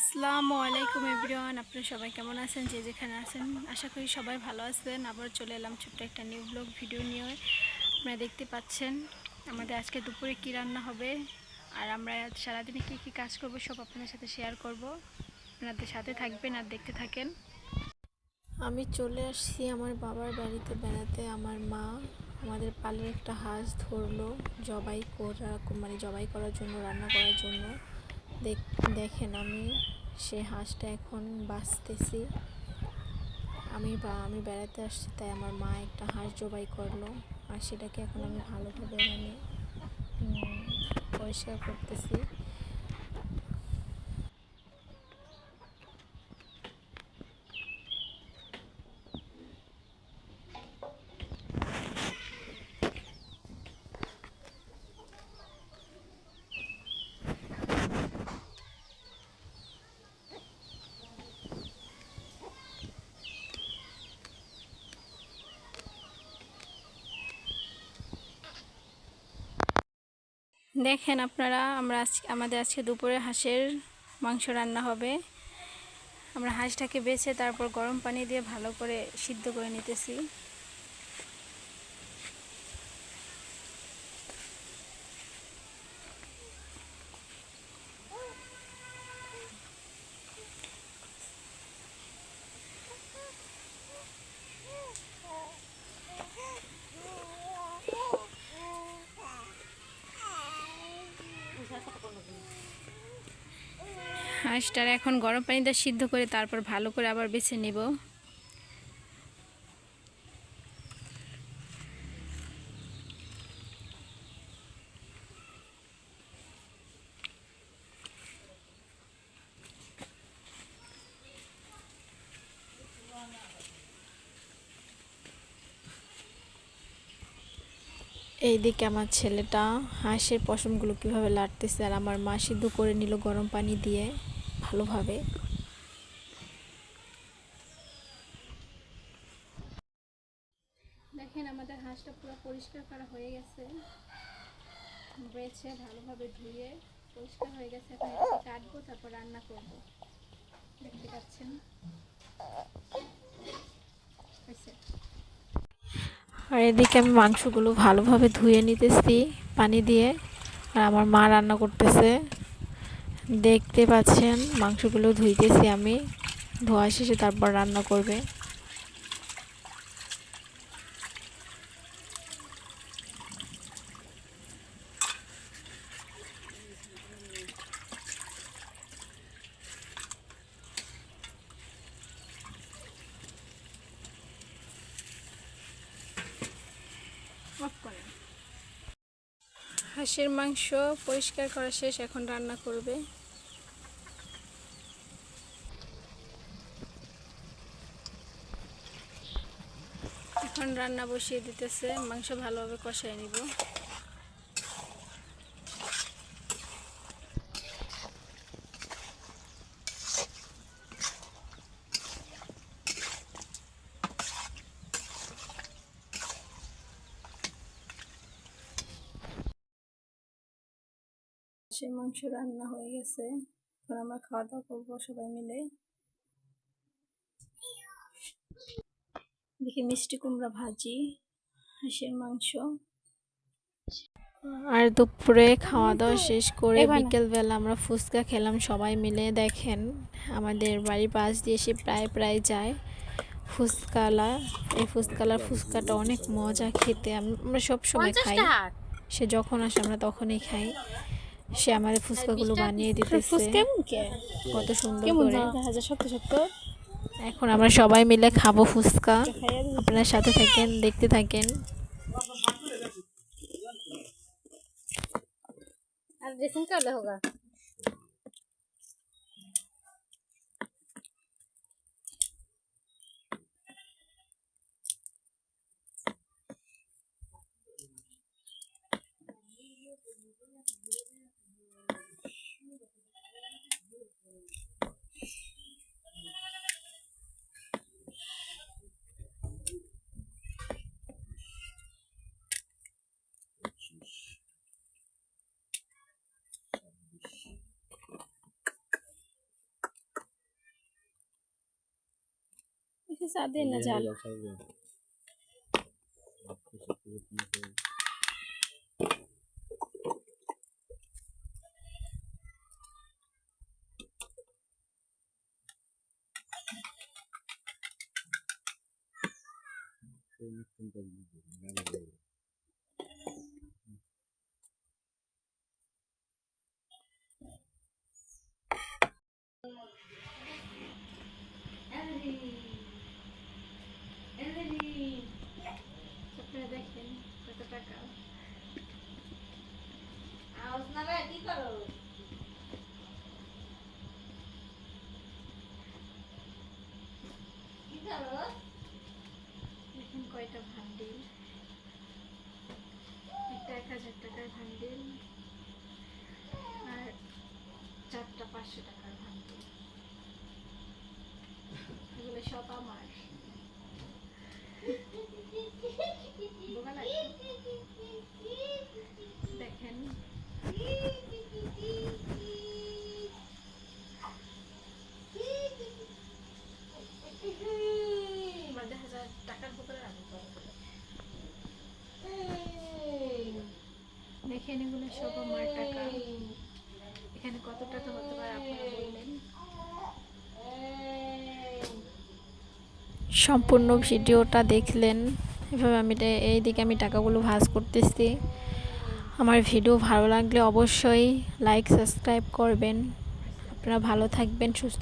আসসালামু আলাইকুম এভরিওয়ান, আপনারা সবাই কেমন আছেন? যে যেখানে আছেন আশা করি সবাই ভালো আছেন। আবার চলে এলাম ছোট্ট একটা নিউ ব্লগ ভিডিও নিয়ে। আপনারা দেখতে পাচ্ছেন আমাদের আজকে দুপুরে কি রান্না হবে আর আমরা সারাদিনে কি কি কাজ করব সব আপনাদের সাথে শেয়ার করব। আপনাদের সাথে থাকবেন আর দেখতে থাকেন। আমি চলে আসছি আমার বাবার বাড়িতে বেড়াতে। আমার মা আমাদের পালের একটা হাঁস ধরলো জবাই করার জন্য, রান্না করার জন্য। দেখেন আমি সে হাঁসটা এখন বাছতেছি। আমি বেড়াতে আসছি, তাই আমার মা একটা হাঁস জবাই করলো আর সেটাকে এখন আমি ভালোভাবে পরিষ্কার করতেছি। দেখেন আপনারা, আমাদের আজকে দুপুরে হাঁসের মাংস রান্না হবে। আমরা হাঁসটাকে বেছে তারপর গরম পানি দিয়ে ভালো করে সিদ্ধ করে নিতেছি। হাঁসটার এখন গরম পানিতে সিদ্ধ করে তারপর ভালো করে আবার বেছে নেব। এইদিকে আমার ছেলেটা হাঁসের পশমগুলো কীভাবে লাড়তেছে, আর আমার মা সিদ্ধ করে নিল গরম পানি দিয়ে ভালোভাবে। দেখেন আমাদের হাঁসটা পুরো পরিষ্কার করা হয়ে গেছে, বেছে ভালোভাবে ধুয়ে পরিষ্কার হয়ে গেছে। এখন এটাকে কাটবো, তারপর রান্না করব। দেখতে পাচ্ছেন হয়েছে। আর এদিকে আমি মাংসগুলো ভালোভাবে ধুয়ে নিতেছি পানি দিয়ে, আর আমার মা রান্না করতেছে। দেখতে পাচ্ছেন মাংসগুলো ধুইতেছি আমি, ধোয়া শেষে তারপর রান্না করবে। হাঁসের মাংস পরিষ্কার করা শেষ, এখন রান্না করবে। এখন রান্না বসিয়ে দিতেছে, মাংস ভালোভাবে কষায় নিব। হাঁসের মাংস রান্না হয়ে গেছে, এখন আমরা খাওয়া দাওয়া করবো সবাই মিলে। দেখি মিষ্টি কুমড়া ভাজি, হাঁসের মাংস। আর দুপুরে খাওয়া দাওয়া শেষ করে বিকেলবেলা আমরা ফুচকা খেলাম সবাই মিলে। দেখেন আমাদের বাড়ির পাশ দিয়ে সে প্রায় যায় ফুচকালা। এই ফুচকাটা অনেক মজা খেতে, আমরা সব সময় খাই। সে যখন আসে আমরা তখনই খাই। সে আমাদের ফুচকাগুলো বানিয়ে দিতেছে কত সুন্দর করে। এখন আমরা সবাই মিলে খাবো ফুচকা। আপনার সাথে থাকেন, দেখতে থাকেন। আর ड्रेसिंग कर होगा। কি সাদে না ঝাল? আপনারা দেখেন কত টাকা। দেখেন কয়টা ভান্ডিল, একটা 1000 টাকার ভান্ডিল আর 4টা 500 টাকার ভান্ডিল। এগুলো সব আমার। বোকা লাগে? দেখেন আমার 1000 টাকার বোকা লাগে। দেখেন এগুলো সব আমার টাকা। এখানে কত টাকা হতে পারে আপনারা বললেন? সম্পূর্ণ ভিডিওটা দেখলেন। এভাবে এইদিকে আমি টাকাগুলো ভাঁজ করতেছি। আমার ভিডিও ভালো লাগলে অবশ্যই লাইক সাবস্ক্রাইব করবেন। আপনারা ভালো থাকবেন, সুস্থ